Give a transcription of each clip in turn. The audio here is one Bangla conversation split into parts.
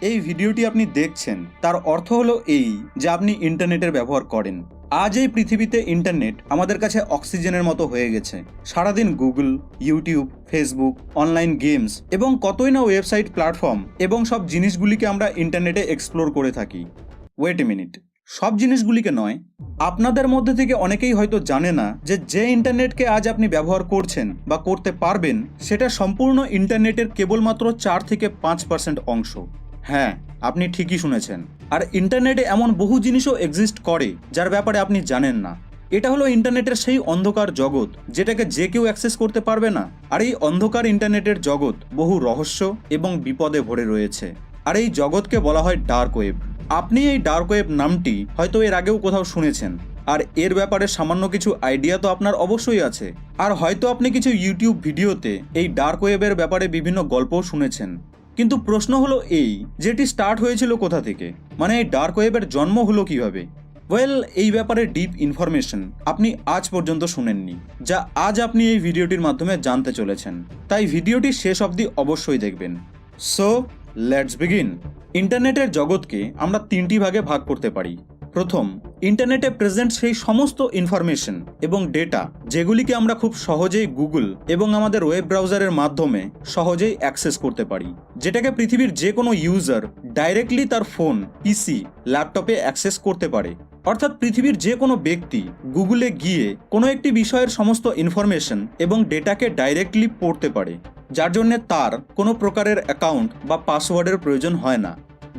এই ভিডিওটি আপনি দেখছেন তার অর্থ হলো এই যে আপনি ইন্টারনেটের ব্যবহার করেন। আজ এই পৃথিবীতে ইন্টারনেট আমাদের কাছে অক্সিজেনের মতো হয়ে গেছে। সারাদিন Google, YouTube, Facebook, online games এবং কতই না ওয়েবসাইট, প্ল্যাটফর্ম এবং সব জিনিসগুলিকে আমরা ইন্টারনেটে এক্সপ্লোর করে থাকি। ওয়েট এ মিনিট, সব জিনিসগুলিকে নয়। আপনাদের মধ্যে থেকে অনেকেই হয়তো জানে না যে ইন্টারনেটকে আজ আপনি ব্যবহার করছেন বা করতে পারবেন সেটা সম্পূর্ণ ইন্টারনেটের কেবলমাত্র 4 থেকে 5% অংশ। হ্যাঁ, আপনি ঠিকই শুনেছেন। আর ইন্টারনেটে এমন বহু জিনিসও এক্সিস্ট করে যার ব্যাপারে আপনি জানেন না। এটা হলো ইন্টারনেটের সেই অন্ধকার জগৎ যেটাকে যে কেউ অ্যাক্সেস করতে পারবে না। আর এই অন্ধকার ইন্টারনেটের জগৎ বহু রহস্য এবং বিপদে ভরে রয়েছে। আর এই জগৎকে বলা হয় ডার্ক ওয়েব। আপনি এই ডার্ক ওয়েব নামটি হয়তো এর আগেও কোথাও শুনেছেন, আর এর ব্যাপারে সামান্য কিছু আইডিয়া তো আপনার অবশ্যই আছে। আর হয়তো আপনি কিছু ইউটিউব ভিডিওতে এই ডার্ক ওয়েবের ব্যাপারে বিভিন্ন গল্পও শুনেছেন। কিন্তু প্রশ্ন হলো এই যে এটি স্টার্ট হয়েছিল কোথা থেকে, মানে এই ডার্ক ওয়েবের জন্ম হলো কিভাবে? ওয়েল, এই ব্যাপারে ডিপ ইনফরমেশন আপনি আজ পর্যন্ত শুনেননি, যা আজ আপনি এই ভিডিওটির মাধ্যমে জানতে চলেছেন। তাই ভিডিওটি শেষ অবধি অবশ্যই দেখবেন। So let's begin. ইন্টারনেটের জগৎকে আমরা 3টি ভাগে ভাগ করতে পারি। প্রথম, ইন্টারনেটে প্রেজেন্ট সেই সমস্ত ইনফরমেশন এবং ডেটা যেগুলিকে আমরা খুব সহজেই গুগল এবং আমাদের ওয়েব ব্রাউজারের মাধ্যমে সহজেই অ্যাক্সেস করতে পারি, যেটাকে পৃথিবীর যে কোনো ইউজার ডাইরেক্টলি তার ফোন, পিসি, ল্যাপটপে অ্যাক্সেস করতে পারে। অর্থাৎ পৃথিবীর যে কোনো ব্যক্তি গুগলে গিয়ে কোনো একটি বিষয়ের সমস্ত ইনফরমেশন এবং ডেটাকে ডাইরেক্টলি পড়তে পারে, যার জন্য তার কোনো প্রকারের অ্যাকাউন্ট বা পাসওয়ার্ডের প্রয়োজন হয় না।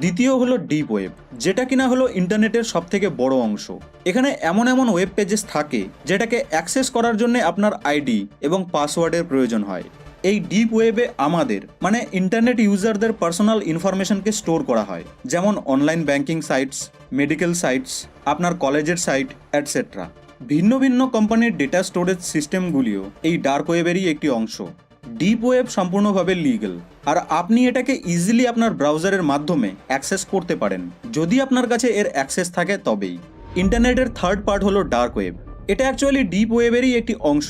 দ্বিতীয় হলো ডিপ ওয়েব, যেটা কিনা হলো ইন্টারনেটের সবথেকে বড় অংশ। এখানে এমন এমন ওয়েব পেজেস থাকে যেটাকে অ্যাক্সেস করার জন্য আপনার আইডি এবং পাসওয়ার্ডের প্রয়োজন হয়। এই ডিপ ওয়েবে আমাদের মানে ইন্টারনেট ইউজারদের পার্সোনাল ইনফরমেশনকে স্টোর করা হয়, যেমন online banking sites, medical sites, আপনার কলেজের সাইট, অ্যাটসেট্রা। ভিন্ন ভিন্ন কোম্পানির ডেটা স্টোরেজ সিস্টেমগুলিও এই ডার্ক ওয়েবেরই একটি অংশ। ডিপ ওয়েব সম্পূর্ণভাবে লিগ্যাল, আর আপনি এটাকে ইজিলি আপনার ব্রাউজারের মাধ্যমে অ্যাক্সেস করতে পারেন যদি আপনার কাছে এর অ্যাক্সেস থাকে তবেই। ইন্টারনেটের থার্ড পার্ট হলো ডার্ক ওয়েব। এটা অ্যাকচুয়ালি ডিপ ওয়েবেরই একটি অংশ,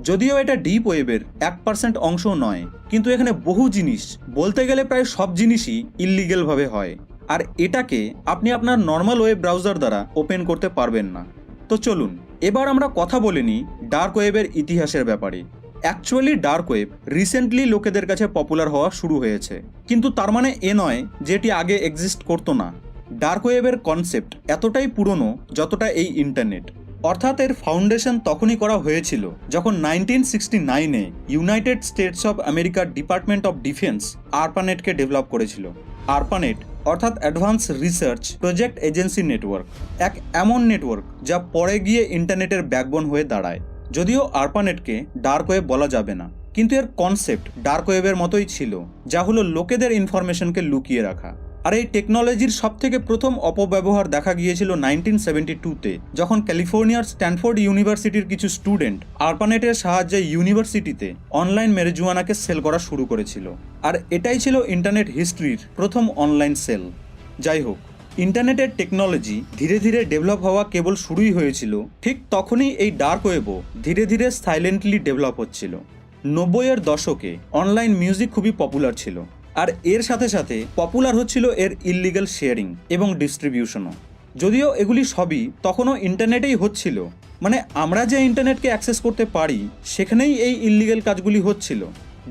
যদিও এটা ডিপ ওয়েবের 1% অংশ নয়, কিন্তু এখানে বহু জিনিস, বলতে গেলে প্রায় সব জিনিসই ইললিগ্যালভাবে হয়, আর এটাকে আপনি আপনার নর্মাল ওয়েব ব্রাউজার দ্বারা ওপেন করতে পারবেন না। তো চলুন এবার আমরা কথা বলে নিই ডার্ক ওয়েবের ইতিহাসের ব্যাপারে। অ্যাকচুয়ালি ডার্ক ওয়েব রিসেন্টলি লোকেদের কাছে পপুলার হওয়া শুরু হয়েছে, কিন্তু তার মানে এ নয় যে এটি আগে এক্সিস্ট করতো না। ডার্ক ওয়েবের কনসেপ্ট এতটাই পুরনো যতটা এই ইন্টারনেট। অর্থাৎ এর ফাউন্ডেশন তখনই করা হয়েছিল যখন 1969-এ ইউনাইটেড স্টেটস অফ আমেরিকার ডিপার্টমেন্ট অফ ডিফেন্স আরপানেটকে ডেভেলপ করেছিল। আরপানেট অর্থাৎ advance research project agency network, এক এমন নেটওয়ার্ক যা পরে গিয়ে ইন্টারনেটের ব্যাকবোন হয়ে দাঁড়ায়। যদিও আরপানেটকে ডার্ক ওয়েব বলা যাবে না, কিন্তু এর কনসেপ্ট ডার্ক ওয়েবের মতোই ছিল, যা হলো লোকেদের ইনফরমেশনকে লুকিয়ে রাখা। আর এই টেকনোলজির সবথেকে প্রথম অপব্যবহার দেখা গিয়েছিল 1972-তে, যখন ক্যালিফোর্নিয়ার স্ট্যানফোর্ড ইউনিভার্সিটির কিছু স্টুডেন্ট আরপানেটের সাহায্যে ইউনিভার্সিটিতে অনলাইন ম্যারিজুয়ানাকে সেল করা শুরু করেছিল। আর এটাই ছিল ইন্টারনেট হিস্ট্রির প্রথম অনলাইন সেল। যাই হোক, ইন্টারনেটের টেকনোলজি ধীরে ধীরে ডেভেলপ হওয়া কেবল শুরুই হয়েছিল, ঠিক তখনই এই ডার্ক ওয়েবও ধীরে ধীরে সাইলেন্টলি ডেভেলপ হচ্ছিল। 90-এর দশকে অনলাইন মিউজিক খুবই পপুলার ছিল, আর এর সাথে সাথে পপুলার হচ্ছিল এর ইললিগাল শেয়ারিং এবং ডিস্ট্রিবিউশনও। যদিও এগুলি সবই তখনও ইন্টারনেটেই হচ্ছিল, মানে আমরা যে ইন্টারনেটকে অ্যাক্সেস করতে পারি সেখানেই এই ইললিগাল কাজগুলি হচ্ছিল।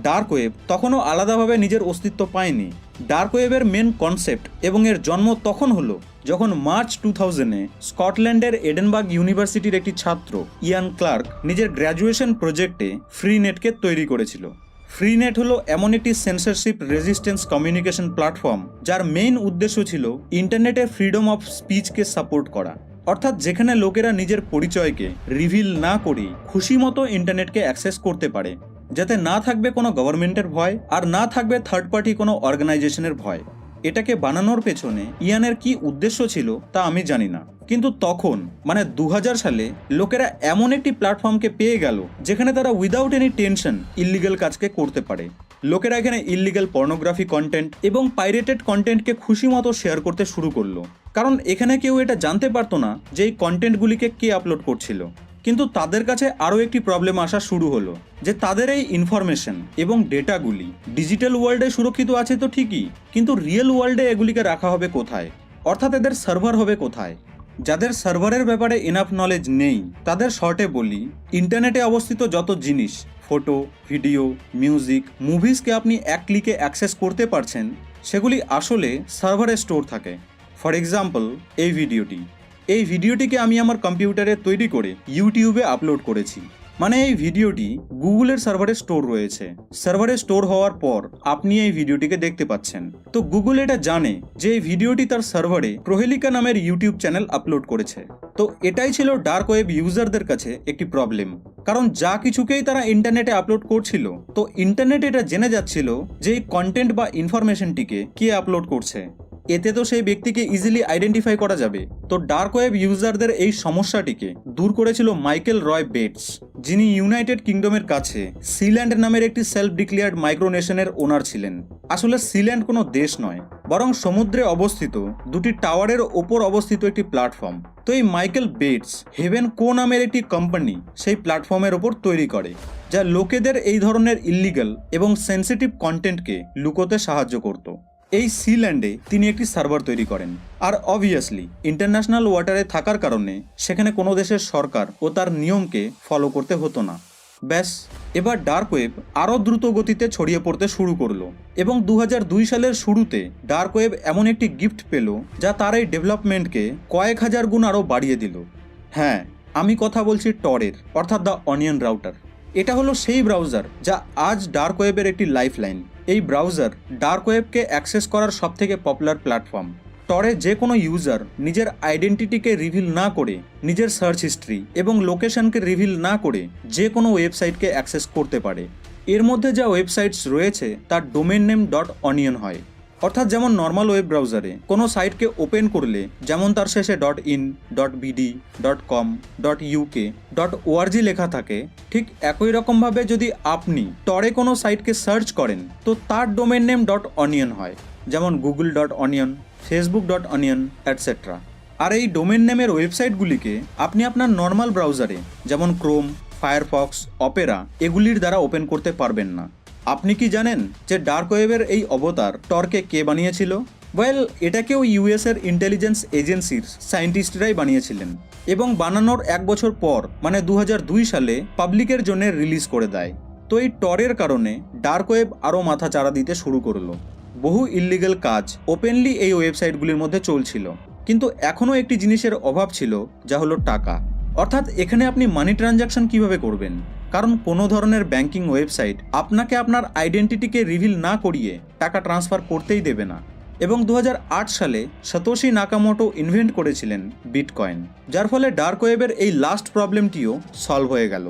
ডার্ক ওয়েব তখনও আলাদাভাবে নিজের অস্তিত্ব পায়নি। ডার্ক ওয়েবের মেন কনসেপ্ট এবং এর জন্ম তখন হলো যখন মার্চ 2000-এ স্কটল্যান্ডের এডেনবার্গ ইউনিভার্সিটির একটি ছাত্র ইয়ান ক্লার্ক নিজের গ্র্যাজুয়েশন প্রজেক্টে ফ্রি নেটকে তৈরি করেছিল। ফ্রি নেট হলো এমন একটি সেন্সরশিপ রেজিস্ট্যান্স কমিউনিকেশন প্ল্যাটফর্ম যার মেইন উদ্দেশ্য ছিল ইন্টারনেটে ফ্রিডম অফ স্পিচকে সাপোর্ট করা। অর্থাৎ যেখানে লোকেরা নিজের পরিচয়কে রিভিল না করেই খুশি মতো ইন্টারনেটকে অ্যাক্সেস করতে পারে, যাতে না থাকবে কোনো গভর্নমেন্টের ভয় আর না থাকবে থার্ড পার্টি কোনো অর্গানাইজেশনের ভয়। এটাকে বানানোর পেছনে ইয়ানের কি উদ্দেশ্য ছিল তা আমি জানি না, কিন্তু তখন মানে 2000 সালে লোকেরা এমন একটি প্ল্যাটফর্মকে পেয়ে গেল যেখানে তারা উইদাউট এনি টেনশন ইললিগাল কাজকে করতে পারে। লোকেরা এখানে ইললিগাল পর্নোগ্রাফি কন্টেন্ট এবং পাইরেটেড কন্টেন্টকে খুশি মতো শেয়ার করতে শুরু করলো, কারণ এখানে কেউ এটা জানতে পারতো না যে এই কন্টেন্টগুলিকে কে আপলোড করছিল। কিন্তু তাদের কাছে আরও একটি প্রবলেম আসা শুরু হলো যে তাদের এই ইনফরমেশন এবং ডেটাগুলি ডিজিটাল ওয়ার্ল্ডে সুরক্ষিত আছে তো ঠিকই, কিন্তু রিয়েল ওয়ার্ল্ডে এগুলিকে রাখা হবে কোথায়, অর্থাৎ এদের সার্ভার হবে কোথায়। যাদের সার্ভারের ব্যাপারে এনাফ নলেজ নেই তাদের শর্টে বলি, ইন্টারনেটে অবস্থিত যত জিনিস, ফটো, ভিডিও, মিউজিক, মুভিজকে আপনি এক ক্লিকে অ্যাক্সেস করতে পারছেন সেগুলি আসলে সার্ভারে স্টোর থাকে। ফর এক্সাম্পল, এই ভিডিওটিকে আমি আমার কম্পিউটারে তৈরি করে ইউটিউবে আপলোড করেছি। মানে এই ভিডিওটি গুগলের সার্ভারে স্টোর রয়েছে। সার্ভারে স্টোর হওয়ার পর আপনি এই ভিডিওটিকে দেখতে পাচ্ছেন। তো গুগল এটা জানে যে এই ভিডিওটি তার সার্ভারে প্রহেলিকা নামের ইউটিউব চ্যানেল আপলোড করেছে। তো এটাই ছিল ডার্ক ওয়েব ইউজারদের কাছে একটি প্রবলেম, কারণ যা কিছুকেই তারা ইন্টারনেটে আপলোড করছিল, তো ইন্টারনেট এটা জেনে যাচ্ছিল যে এই কন্টেন্ট বা ইনফরমেশনটিকে কে আপলোড করছে। এতে তো সেই ব্যক্তিকে ইজিলি আইডেন্টিফাই করা যাবে। তো ডার্ক ওয়েব ইউজারদের এই সমস্যাটিকে দূর করেছিল মাইকেল রয় বেটস, যিনি ইউনাইটেড কিংডমের কাছে সিল্যান্ড নামের একটি সেলফ ডিক্লেয়ার্ড মাইক্রোনেশনের ওনার ছিলেন। আসলে সিল্যান্ড কোনো দেশ নয়, বরং সমুদ্রে অবস্থিত দুটি টাওয়ারের ওপর অবস্থিত একটি প্ল্যাটফর্ম। তো এই মাইকেল বেটস হেভেন কো নামের একটি কোম্পানি সেই প্ল্যাটফর্মের ওপর তৈরি করে, যা লোকেদের এই ধরনের ইল্লিগাল এবং সেন্সিটিভ কন্টেন্টকে লুকোতে সাহায্য করত। এই সিল্যান্ডে তিনি একটি সার্ভার তৈরি করেন, আর অবভিয়াসলি ইন্টারন্যাশনাল ওয়াটারে থাকার কারণে সেখানে কোনো দেশের সরকার ও তার নিয়মকে ফলো করতে হতো না। ব্যাস, এবার ডার্ক ওয়েব আরও দ্রুত গতিতে ছড়িয়ে পড়তে শুরু করলো এবং 2002 সালের শুরুতে ডার্ক ওয়েব এমন একটি গিফট পেল যা তার এই ডেভেলপমেন্টকে কয়েক হাজার গুণ আরও বাড়িয়ে দিল। হ্যাঁ, আমি কথা বলছি টরের, অর্থাৎ দ্য অনিয়ন রাউটার। এটা হলো সেই ব্রাউজার যা আজ ডার্ক ওয়েবের একটি লাইফলাইন। এই ব্রাউজার ডার্ক ওয়েবকে অ্যাক্সেস করার সবথেকে পপুলার প্ল্যাটফর্ম। টরে যে কোনো ইউজার নিজের আইডেন্টিটিকে রিভিল না করে, নিজের সার্চ হিস্ট্রি এবং লোকেশনকে রিভিল না করে যে কোনো ওয়েবসাইটকে অ্যাক্সেস করতে পারে। এর মধ্যে যা ওয়েবসাইটস রয়েছে তার ডোমেন নেম .onion হয়। অর্থাৎ যেমন নর্মাল ওয়েব ব্রাউজারে কোনো সাইটকে ওপেন করলে যেমন তার শেষে .in, .bd, .com, .uk, .org লেখা থাকে, ঠিক একই রকমভাবে যদি আপনি টরে কোনো সাইটকে সার্চ করেন তো তার ডোমেন নেম .onion হয়, যেমন google.onion, facebook.onion, etc. আর এই ডোমেন নেমের ওয়েবসাইটগুলিকে আপনি আপনার নর্মাল ব্রাউজারে যেমন ক্রোম, ফায়ারফক্স, অপেরা এগুলির দ্বারা ওপেন করতে পারবেন না। আপনি কি জানেন যে ডার্ক ওয়েবের এই অবতার টরকে কে বানিয়েছিল? ওয়েল, এটাকেও ইউএসের ইন্টেলিজেন্স এজেন্সির সায়েন্টিস্টরাই বানিয়েছিলেন এবং বানানোর 1 বছর পর মানে 2002 সালে পাবলিকের জন্য রিলিজ করে দেয়। তো এই টরের কারণে ডার্ক ওয়েব আরও মাথা চাড়া দিতে শুরু করলো। বহু ইল্লিগাল কাজ ওপেনলি এই ওয়েবসাইটগুলির মধ্যে চলছিল, কিন্তু এখনও একটি জিনিসের অভাব ছিল, যা হলো টাকা। অর্থাৎ এখানে আপনি মানি ট্রানজাকশন কিভাবে করবেন, কারণ কোনো ধরনের ব্যাংকিং ওয়েবসাইট আপনাকে আপনার আইডেন্টিটিকে রিভিল না করিয়ে টাকা ট্রান্সফার করতেই দেবে না। এবং 2008 সালে সাতোশি নাকামোটো ইনভেন্ট করেছিলেন বিটকয়েন, যার ফলে ডার্ক ওয়েবের এই লাস্ট প্রবলেমটিও সলভ হয়ে গেল।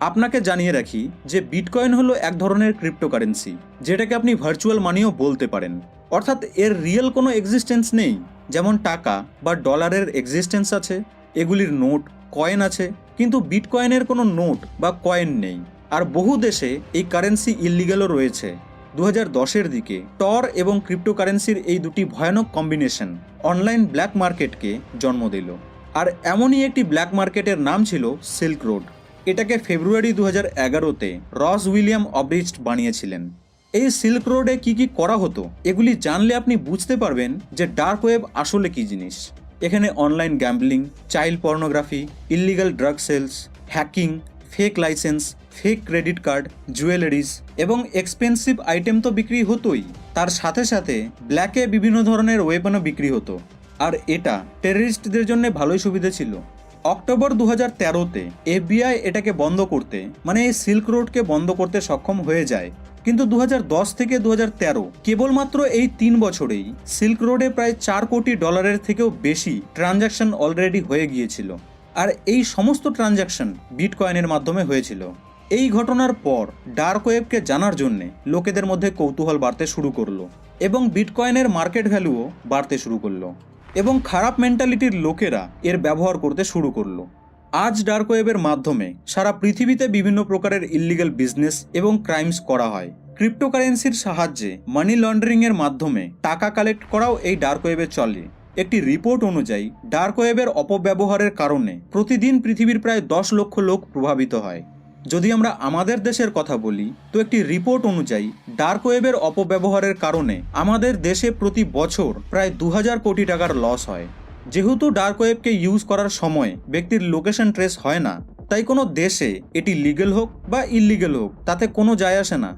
আপনাকে জানিয়ে রাখি যে বিটকয়েন হলো এক ধরনের ক্রিপ্টোকারেন্সি, যেটাকে আপনি ভার্চুয়াল মানিও বলতে পারেন। অর্থাৎ এর রিয়েল কোনো এক্সিস্টেন্স নেই, যেমন টাকা বা ডলারের এক্সিস্টেন্স আছে, এগুলির নোট, কয়েন আছে, কিন্তু বিটকয়েনের কোনো নোট বা কয়েন নেই। আর বহু দেশে এই কারেন্সি ইল্লিগালও রয়েছে। 2010-এর দিকে টর এবং ক্রিপ্টোকারেন্সির এই দুটি ভয়ানক কম্বিনেশন অনলাইন ব্ল্যাক মার্কেটকে জন্ম দিল। আর এমনই একটি ব্ল্যাক মার্কেটের নাম ছিল সিল্ক রোড। এটাকে ফেব্রুয়ারি 2011-তে রস উইলিয়াম অব্রিস্ট বানিয়েছিলেন। এই সিল্ক রোডে কি কি করা হতো এগুলি জানলে আপনি বুঝতে পারবেন যে ডার্ক ওয়েব আসলে কি জিনিস। এখানে online gambling, child pornography, illegal drug sales, hacking, fake licence, fake credit card, jewelleries এবং এক্সপেন্সিভ আইটেম তো বিক্রি হতোই, তার সাথে সাথে ব্ল্যাকে বিভিন্ন ধরনের ওয়েপনও বিক্রি হতো। আর এটা টেররিস্টদের জন্য ভালোই সুবিধা ছিল। অক্টোবর 2013-তে FBI এটাকে বন্ধ করতে, মানে এই সিল্ক রোডকে বন্ধ করতে সক্ষম হয়ে যায়। কিন্তু 2010 থেকে 2013 কেবলমাত্র এই 3 বছরেই সিল্ক রোডে প্রায় $4 কোটি থেকেও বেশি ট্রানজাকশন অলরেডি হয়ে গিয়েছিল। আর এই সমস্ত ট্রানজাকশন বিটকয়েনের মাধ্যমে হয়েছিল। এই ঘটনার পর ডার্ক ওয়েবকে জানার জন্যে লোকেদের মধ্যে কৌতূহল বাড়তে শুরু করলো এবং বিটকয়েনের মার্কেট ভ্যালুও বাড়তে শুরু করলো এবং খারাপ মেন্টালিটির লোকেরা এর ব্যবহার করতে শুরু করলো। আজ ডার্ক ওয়েবের মাধ্যমে সারা পৃথিবীতে বিভিন্ন প্রকারের ইল্লিগাল বিজনেস এবং ক্রাইমস করা হয়। ক্রিপ্টোকারেন্সির সাহায্যে মানি লন্ডারিংয়ের মাধ্যমে টাকা কালেক্ট করাও এই ডার্ক ওয়েবে চলে। একটি রিপোর্ট অনুযায়ী ডার্ক ওয়েবের অপব্যবহারের কারণে প্রতিদিন পৃথিবীর প্রায় 10 লক্ষ লোক প্রভাবিত হয়। যদি আমরা আমাদের দেশের কথা বলি, তো একটি রিপোর্ট অনুযায়ী ডার্ক ওয়েবের অপব্যবহারের কারণে আমাদের দেশে প্রতি বছর প্রায় 2000 কোটি টাকার লস হয়। যেহেতু ডার্ক ওয়েবকে ইউজ করার সময় ব্যক্তির লোকেশন ট্রেস হয় না, তাই কোনো দেশে এটি লিগ্যাল হোক বা ইললিগ্যাল হোক তাতে কোনো যায় আসে না।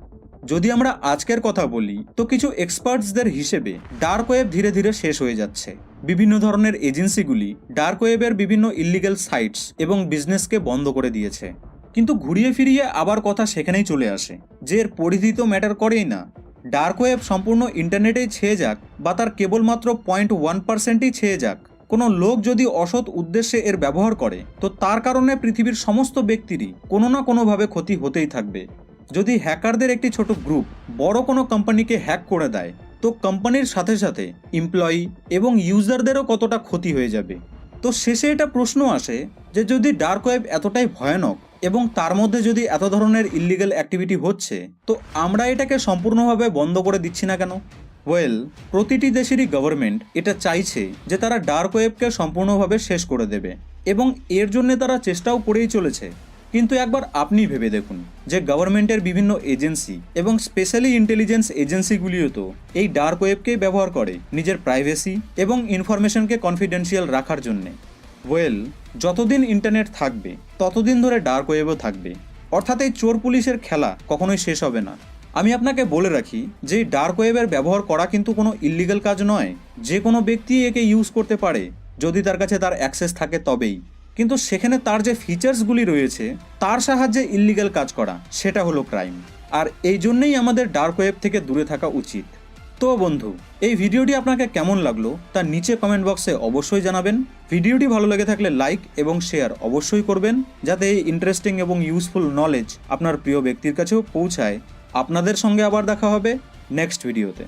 যদি আমরা আজকের কথা বলি, তো কিছু এক্সপার্টসদের হিসেবে ডার্ক ওয়েব ধীরে ধীরে শেষ হয়ে যাচ্ছে। বিভিন্ন ধরনের এজেন্সিগুলি ডার্ক ওয়েবের বিভিন্ন ইললিগ্যাল সাইটস এবং বিজনেসকে বন্ধ করে দিয়েছে। কিন্তু ঘুরিয়ে ফিরিয়ে আবার কথা সেখানেই চলে আসে যে এর পরিধি তো ম্যাটার করেই না। ডার্ক ওয়েব সম্পূর্ণ ইন্টারনেটেই ছেয়ে যাক বা তার কেবলমাত্র 0.1%ই ছেয়ে যাক, কোনো লোক যদি অসৎ উদ্দেশ্যে এর ব্যবহার করে, তো তার কারণে পৃথিবীর সমস্ত ব্যক্তিরই কোনো না কোনোভাবে ক্ষতি হতেই থাকবে। যদি হ্যাকারদের একটি ছোট গ্রুপ বড় কোনো কোম্পানিকে হ্যাক করে দেয়, তো কোম্পানির সাথে সাথে এমপ্লয়ি এবং ইউজারদেরও কতটা ক্ষতি হয়ে যাবে। তো শেষে এটা প্রশ্ন আসে যে যদি ডার্ক ওয়েব এতটাই ভয়ানক এবং তার মধ্যে যদি এত ধরনের ইললিগ্যাল অ্যাক্টিভিটি হচ্ছে, তো আমরা এটাকে সম্পূর্ণভাবে বন্ধ করে দিচ্ছি না কেন? প্রতিটি দেশেরই গভর্নমেন্ট এটা চাইছে যে তারা ডার্ক ওয়েবকে সম্পূর্ণভাবে শেষ করে দেবে এবং এর জন্য তারা চেষ্টাও করেই চলেছে। কিন্তু একবার আপনি ভেবে দেখুন যে গভর্নমেন্টের বিভিন্ন এজেন্সি এবং স্পেশালি ইন্টেলিজেন্স এজেন্সিগুলিও তো এই ডার্ক ওয়েবকেই ব্যবহার করে নিজের প্রাইভেসি এবং ইনফরমেশনকে কনফিডেন্সিয়াল রাখার জন্যে। যতদিন ইন্টারনেট থাকবে ততদিন ধরে ডার্ক ওয়েবও থাকবে, অর্থাৎ এই চোর পুলিশের খেলা কখনোই শেষ হবে না। আমি আপনাকে বলে রাখি যে ডার্ক ওয়েবের ব্যবহার করা কিন্তু কোনো ইললিগ্যাল কাজ নয়। যে কোনো ব্যক্তি একে ইউজ করতে পারে যদি তার কাছে তার অ্যাক্সেস থাকে তবেই। কিন্তু সেখানে তার যে ফিচার্সগুলি রয়েছে তার সাহায্যে ইললিগ্যাল কাজ করা, সেটা হলো ক্রাইম। আর এই জন্যই আমাদের ডার্ক ওয়েব থেকে দূরে থাকা উচিত। তো বন্ধু, এই ভিডিওটি আপনাকে কেমন লাগলো তা নিচে কমেন্ট বক্সে অবশ্যই জানাবেন। ভিডিওটি ভালো লেগে থাকলে লাইক এবং শেয়ার অবশ্যই করবেন, যাতে এই ইন্টারেস্টিং এবং ইউজফুল নলেজ আপনার প্রিয় ব্যক্তির কাছেও পৌঁছায়। আপনাদের সঙ্গে আবার দেখা হবে নেক্সট ভিডিওতে।